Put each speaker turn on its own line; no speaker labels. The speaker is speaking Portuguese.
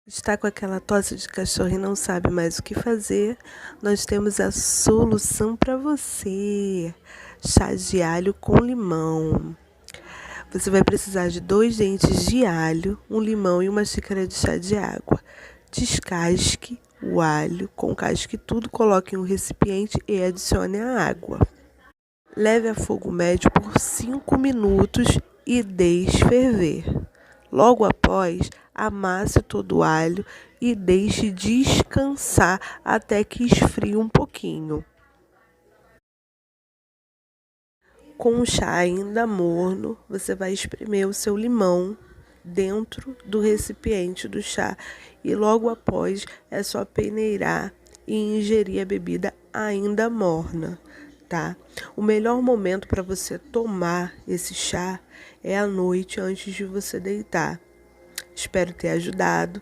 Está com aquela tosse de cachorro e não sabe mais o que fazer? Nós temos a solução para você. Chá de alho com limão. Você vai precisar de 2 dentes de alho, um limão e uma xícara de chá de água. Descasque o alho, com casca e tudo, coloque em um recipiente e adicione a água. Leve a fogo médio por 5 minutos e deixe ferver. Logo após, amasse todo o alho e deixe descansar até que esfrie um pouquinho. Com o chá ainda morno, você vai espremer o seu limão dentro do recipiente do chá e logo após é só peneirar e ingerir a bebida ainda morna, tá? O melhor momento para você tomar esse chá é à noite antes de você deitar. Espero ter ajudado.